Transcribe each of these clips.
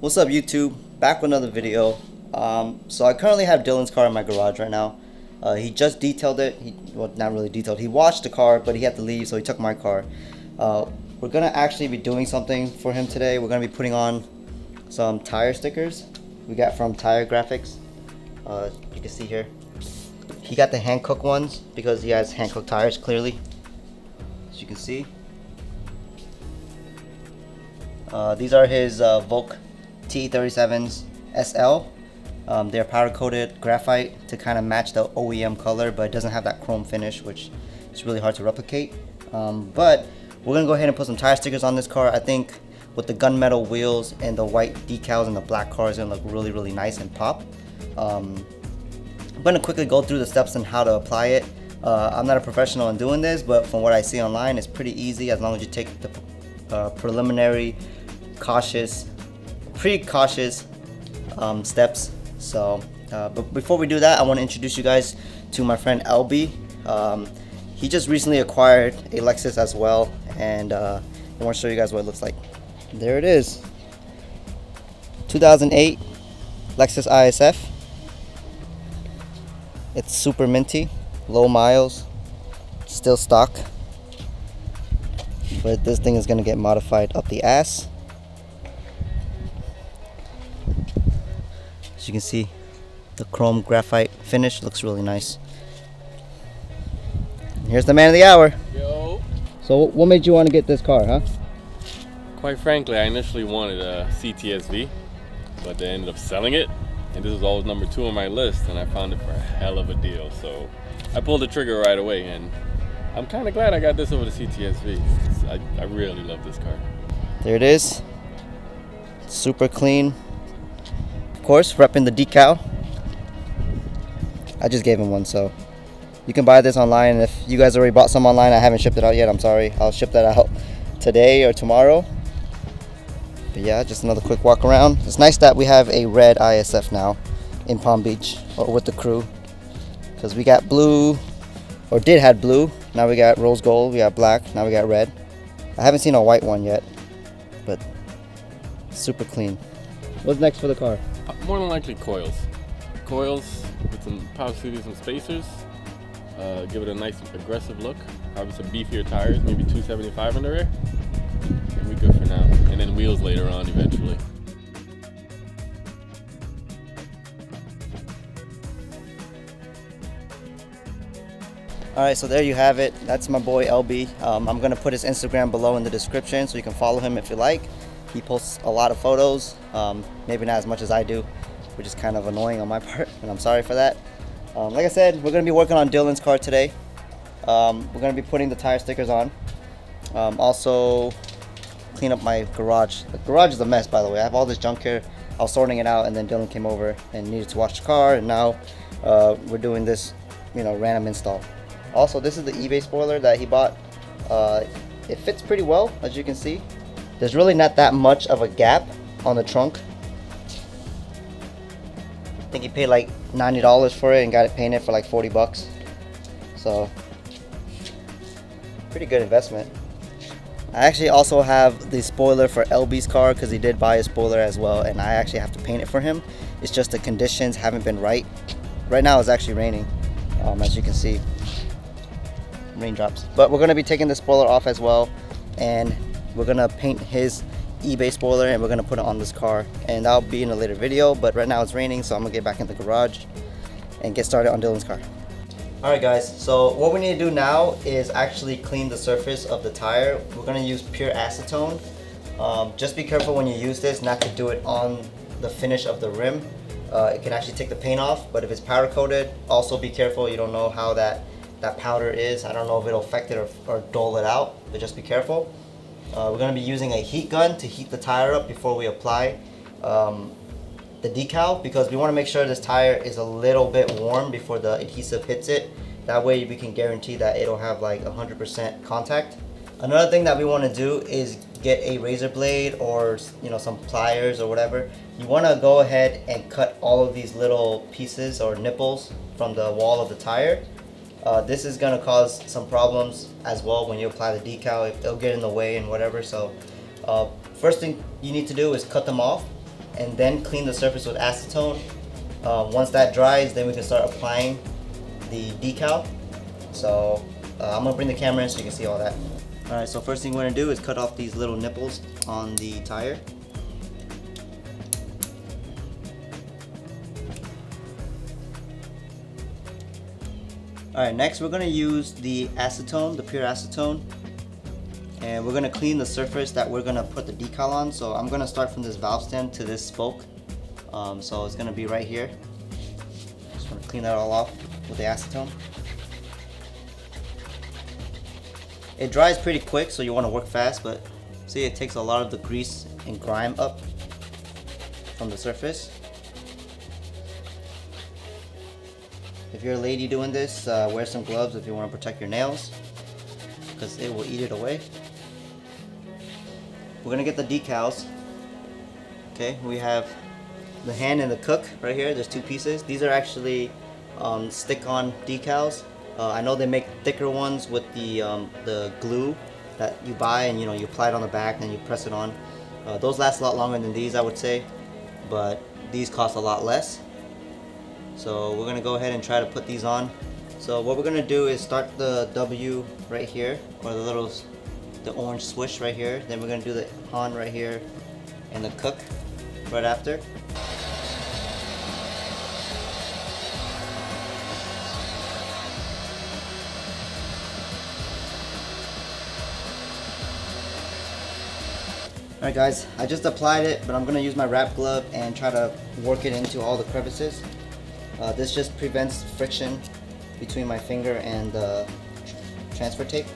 What's up, YouTube? Back with another video. So I currently have Dylan's car in my garage right now. He just detailed it. Well, not really detailed. He washed the car, but he had to leave, so he took my car. We're gonna actually be doing something for him today. We're gonna be putting on some tire stickers we got from Tire Graphics. You can see here. He got the hand-cooked ones because he has hand-cooked tires, clearly, as you can see. These are his Volk T37s SL. They're powder coated graphite to kind of match the OEM color, but it doesn't have that chrome finish, which is really hard to replicate. But we're gonna go ahead and put some tire stickers on this car. I think with the gunmetal wheels and the white decals and the black car is gonna look really, really nice and pop. I'm gonna quickly go through the steps on how to apply it. I'm not a professional in doing this, but from what I see online, it's pretty easy as long as you take the preliminary, pre-cautious steps. So, but before we do that, I want to introduce you guys to my friend LB. He just recently acquired a Lexus as well, and I want to show you guys what it looks like. There it is, 2008 Lexus IS-F. It's super minty, low miles, still stock, but this thing is going to get modified up the ass. As you can see, the chrome graphite finish looks really nice. Here's the man of the hour. Yo. So what made you want to get this car, huh? Quite frankly, I initially wanted a CTSV, but they ended up selling it, and this was always number 2 on my list, and I found it for a hell of a deal. So I pulled the trigger right away, and I'm kind of glad I got this over the CTSV. I really love this car. There it is. Super clean. Of course, repping the decal. I just gave him one, so you can buy this online. If you guys already bought some online, I haven't shipped it out yet. I'm sorry. I'll ship that out today or tomorrow. But yeah, just another quick walk around. It's nice that we have a red ISF now in Palm Beach, or with the crew, because we got blue, or did had blue. Now we got rose gold. We got black. Now we got red. I haven't seen a white one yet, but super clean. What's next for the car? More than likely coils. Coils with some possibly some spacers. Give it a nice aggressive look. Probably some beefier tires, maybe 275 in the rear. And we're good for now. And then wheels later on eventually. Alright, so there you have it. That's my boy LB. I'm going to put his Instagram below in the description so you can follow him if you like. He posts a lot of photos, maybe not as much as I do, which is kind of annoying on my part, and I'm sorry for that. Like I said, we're going to be working on Dylan's car today. We're going to be putting the tire stickers on. Also, clean up my garage. The garage is a mess, by the way. I have all this junk here. I was sorting it out, and then Dylan came over and needed to wash the car, and now we're doing this, random install. Also, this is the eBay spoiler that he bought. It fits pretty well, as you can see. There's really not that much of a gap on the trunk. I think he paid like $90 for it and got it painted for like 40 bucks. So, pretty good investment. I actually also have the spoiler for LB's car because he did buy a spoiler as well, and I actually have to paint it for him. It's just the conditions haven't been right. Right now it's actually raining, as you can see. Raindrops. But we're going to be taking the spoiler off as well, and we're going to paint his eBay spoiler, and we're going to put it on this car, and that'll be in a later video. But right now it's raining, so I'm going to get back in the garage and get started on Dylan's car. Alright guys, so what we need to do now is actually clean the surface of the tire. We're going to use pure acetone. Just be careful when you use this not to do it on the finish of the rim. It can actually take the paint off, but if it's powder coated, also be careful. You don't know how that powder is. I don't know if it'll affect it or dull it out, but just be careful. We're going to be using a heat gun to heat the tire up before we apply the decal, because we want to make sure this tire is a little bit warm before the adhesive hits it. That way we can guarantee that it'll have like 100% contact. Another thing that we want to do is get a razor blade or some pliers or whatever. You want to go ahead and cut all of these little pieces or nipples from the wall of the tire. This is going to cause some problems as well when you apply the decal. It'll get in the way and whatever. So first thing you need to do is cut them off. and then clean the surface with acetone. Once that dries, then we can start applying the decal. So I'm gonna bring the camera in so you can see all that. Alright, so first thing we're gonna do is cut off these little nipples on the tire. Alright, next we're gonna use the acetone, the pure acetone, and we're gonna clean the surface that we're gonna put the decal on. So I'm gonna start from this valve stem to this spoke. So it's gonna be right here. Just wanna clean that all off with the acetone. It dries pretty quick, so you wanna work fast, but see, it takes a lot of the grease and grime up from the surface. If you're a lady doing this, wear some gloves if you want to protect your nails, because it will eat it away. We're gonna get the decals. Okay, we have the hand and the cook right here. There's two pieces. These are actually stick-on decals. I know they make thicker ones with the glue that you buy, and you apply it on the back and you press it on. Those last a lot longer than these, I would say, but these cost a lot less. So we're gonna go ahead and try to put these on. So what we're gonna do is start the W right here, or the orange swish right here. Then we're gonna do the on right here, and the cook right after. Alright guys, I just applied it, but I'm gonna use my wrap glove and try to work it into all the crevices. This just prevents friction between my finger and the transfer tape.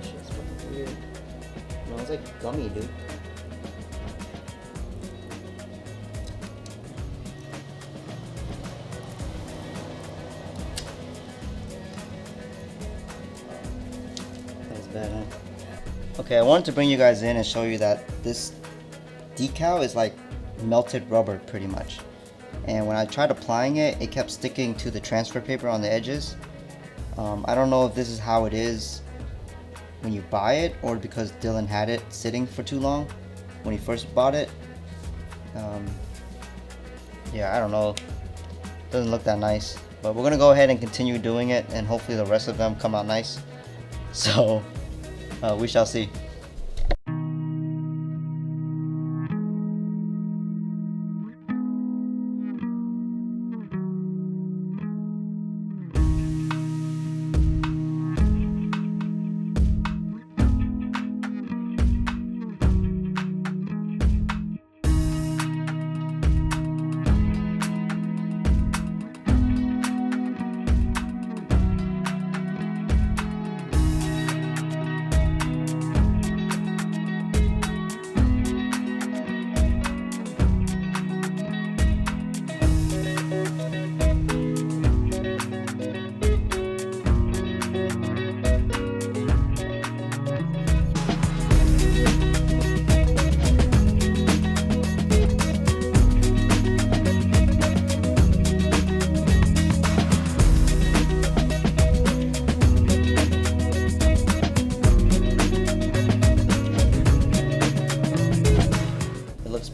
Shit's fucking weird. No, it's like gummy, dude. That's bad, huh? Okay, I wanted to bring you guys in and show you that this decal is like melted rubber pretty much. And when I tried applying it, it kept sticking to the transfer paper on the edges. I don't know if this is how it is when you buy it, or because Dylan had it sitting for too long when he first bought it. Yeah, I don't know. Doesn't look that nice. But we're gonna go ahead and continue doing it, and hopefully the rest of them come out nice. So we shall see.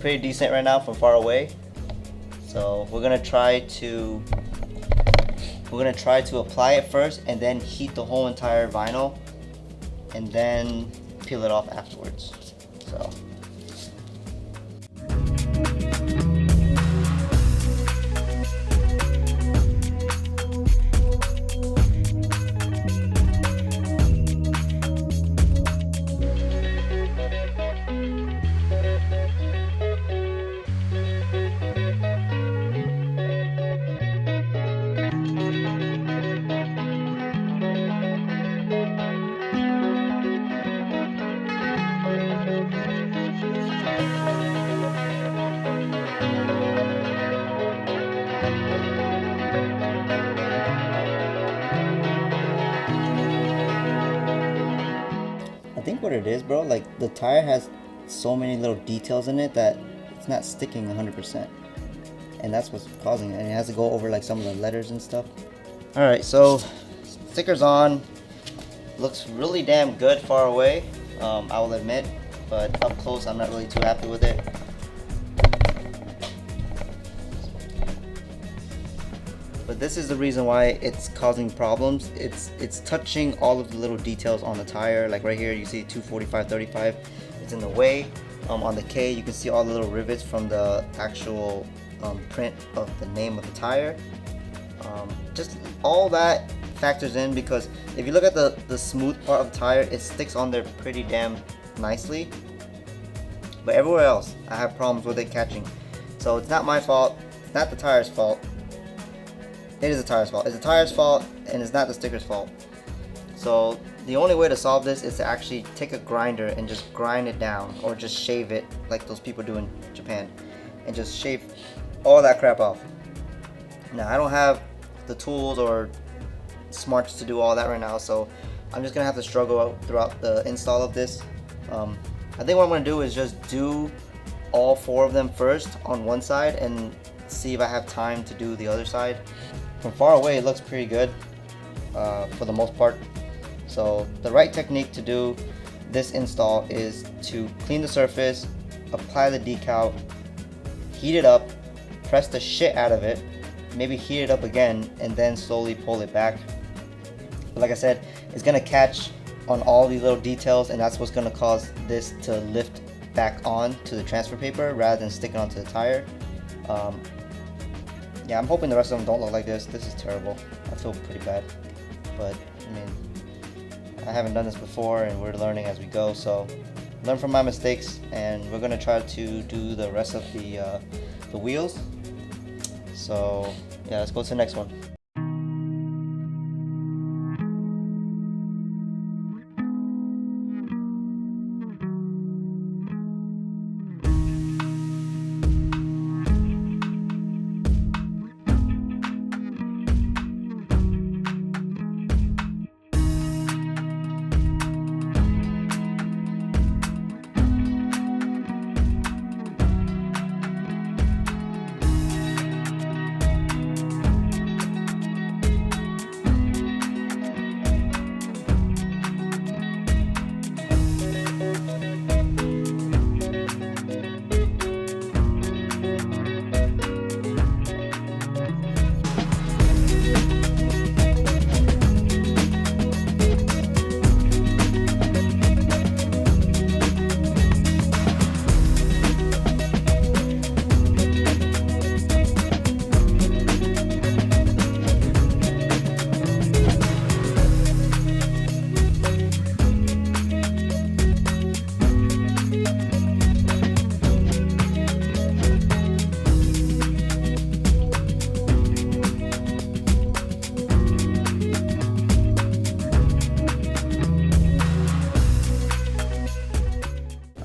Pretty decent right now from far away. So we're gonna try to apply it first, and then heat the whole entire vinyl, and then peel it off afterwards. So I think what it is, bro, like the tire has so many little details in it that it's not sticking 100%, and that's what's causing it. And it has to go over like some of the letters and stuff. All right, so sticker's on. Looks really damn good far away, I will admit, but up close I'm not really too happy with it. but this is the reason why it's causing problems. It's touching all of the little details on the tire. Like right here, you see 245/35. It's in the way. On the K, you can see all the little rivets from the actual print of the name of the tire. Just all that factors in, because if you look at the smooth part of the tire, it sticks on there pretty damn nicely. But everywhere else, I have problems with it catching. So it's not my fault. It's not the tire's fault. It is the tire's fault. It's the tire's fault, and it's not the sticker's fault. So the only way to solve this is to actually take a grinder and just grind it down, or just shave it like those people do in Japan, and just shave all that crap off. Now, I don't have the tools or smarts to do all that right now, so I'm just gonna have to struggle out throughout the install of this. I think what I'm gonna do is just do all 4 of them first on one side and see if I have time to do the other side. From far away, it looks pretty good for the most part. So the right technique to do this install is to clean the surface, apply the decal, heat it up, press the shit out of it, maybe heat it up again, and then slowly pull it back. But like I said, it's gonna catch on all these little details, and that's what's gonna cause this to lift back on to the transfer paper rather than sticking onto the tire. Yeah, I'm hoping the rest of them don't look like this. This is terrible. I feel pretty bad, but I mean, I haven't done this before, and we're learning as we go. So learn from my mistakes, and we're gonna try to do the rest of the wheels. So yeah, let's go to the next one.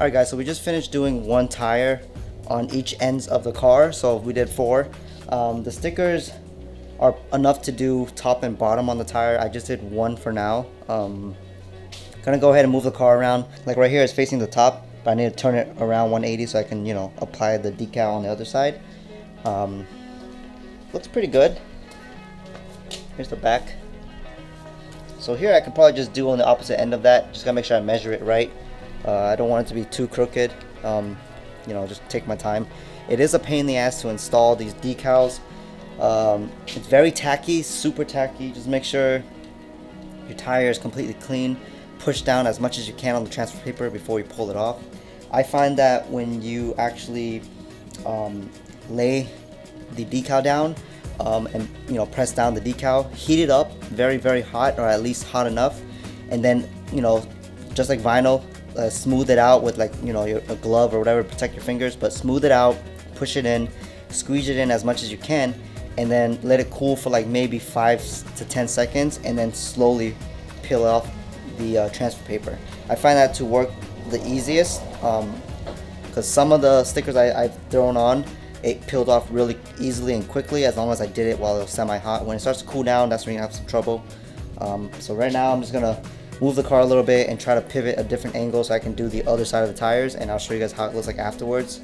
Alright guys, so we just finished doing one tire on each ends of the car, so we did 4. The stickers are enough to do top and bottom on the tire. I just did 1 for now. Gonna go ahead and move the car around. Like right here, it's facing the top, but I need to turn it around 180 so I can, you know, apply the decal on the other side. Looks pretty good. Here's the back. So here I could probably just do on the opposite end of that. Just gotta make sure I measure it right. I don't want it to be too crooked. You know, just take my time. It is a pain in the ass to install these decals. It's very tacky, super tacky. Just make sure your tire is completely clean. Push down as much as you can on the transfer paper before you pull it off. I find that when you actually lay the decal down and, you know, press down the decal, heat it up very, very hot, or at least hot enough, and then, you know, just like vinyl, smooth it out with, like, you know, a glove or whatever to protect your fingers, but smooth it out, push it in, squeeze it in as much as you can, and then let it cool for like maybe 5 to 10 seconds, and then slowly peel off the transfer paper. I find that to work the easiest, because some of the stickers I've thrown on, it peeled off really easily and quickly as long as I did it while it was semi-hot. When it starts to cool down, that's when you have some trouble. So right now I'm just gonna move the car a little bit and try to pivot a different angle so I can do the other side of the tires, and I'll show you guys how it looks like afterwards.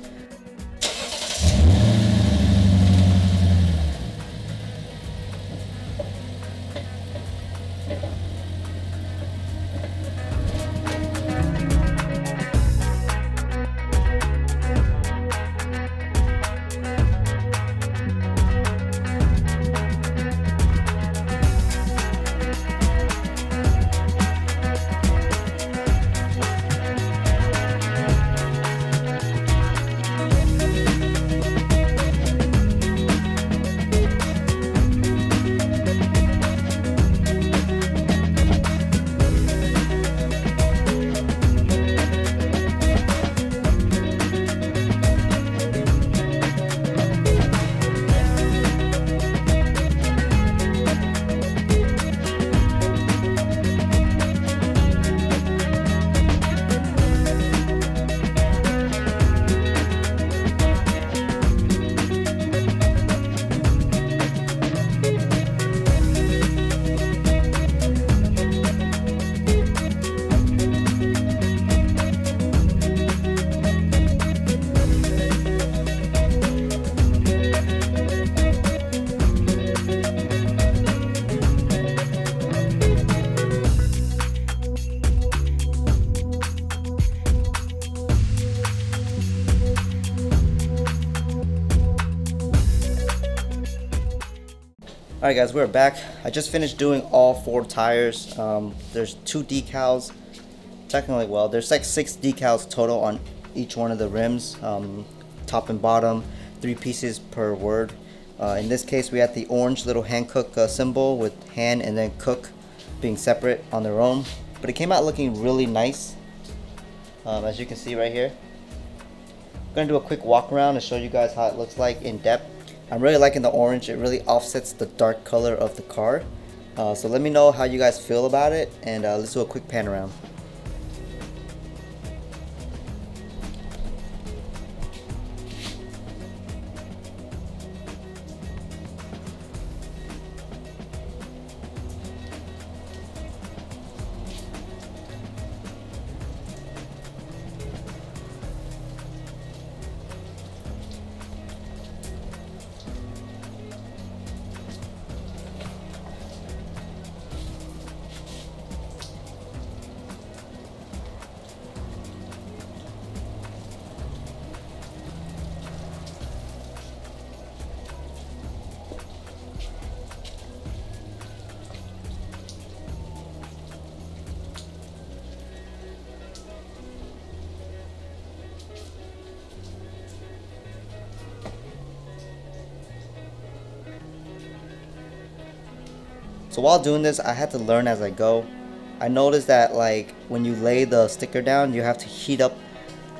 Alright guys, we're back. I just finished doing all 4 tires. There's 2 decals. Technically, well, there's like 6 decals total on each one of the rims. Top and bottom, 3 pieces per word. In this case, we had the orange little hand cook symbol with hand and then cook being separate on their own. But it came out looking really nice. As you can see right here. I'm going to do a quick walk around and show you guys how it looks like in depth. I'm really liking the orange. It really offsets the dark color of the car. So let me know how you guys feel about it, and let's do a quick pan around. So while doing this, I had to learn as I go. I noticed that like when you lay the sticker down, you have to heat up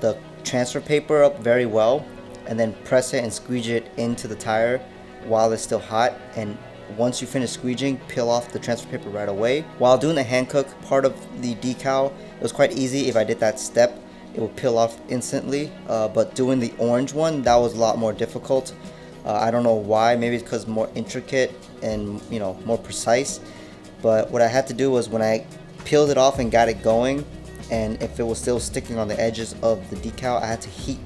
the transfer paper up very well and then press it and squeeze it into the tire while it's still hot. And once you finish squeezing, peel off the transfer paper right away. While doing the hand cook part of the decal, it was quite easy. If I did that step, it would peel off instantly. But doing the orange one, that was a lot more difficult. I don't know why, maybe it's because it's more intricate and more precise. But what I had to do was when I peeled it off and got it going, and if it was still sticking on the edges of the decal, I had to heat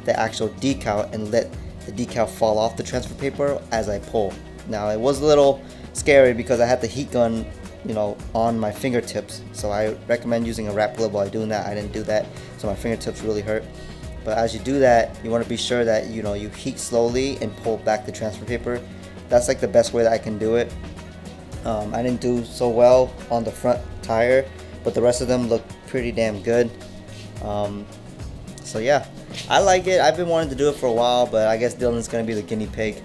the actual decal and let the decal fall off the transfer paper as I pull. Now it was a little scary because I had the heat gun on my fingertips, so I recommend using a wrap glove while doing that. I didn't do that, so my fingertips really hurt. But as you do that, you want to be sure that you heat slowly and pull back the transfer paper. That's like the best way that I can do it. I didn't do so well on the front tire, but the rest of them look pretty damn good. So yeah, I like it. I've been wanting to do it for a while, but I guess Dylan's gonna be the guinea pig.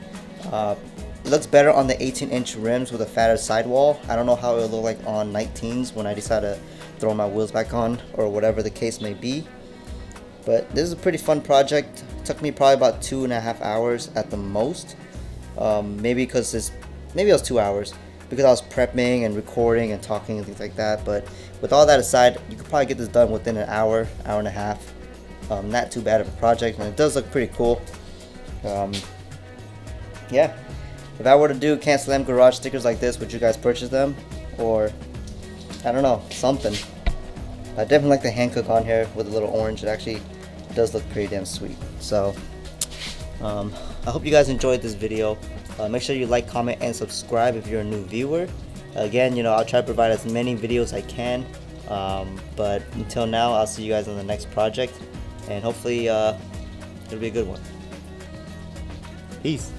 It looks better on the 18-inch rims with a fatter sidewall. I don't know how it'll look like on 19s when I decide to throw my wheels back on or whatever the case may be. But this is a pretty fun project. It took me probably about 2.5 hours at the most. Maybe it was 2 hours because I was prepping and recording and talking and things like that. But with all that aside, you could probably get this done within an hour, hour and a half. Not too bad of a project, and it does look pretty cool. Yeah, if I were to do Kantstandlam garage stickers like this, would you guys purchase them? Or I don't know, something. I definitely like the hand cook on here with a little orange. It actually does look pretty damn sweet. So I hope you guys enjoyed this video. Make sure you like, comment, and subscribe if you're a new viewer. Again, I'll try to provide as many videos as I can. But until now, I'll see you guys on the next project, and hopefully it'll be a good one. Peace.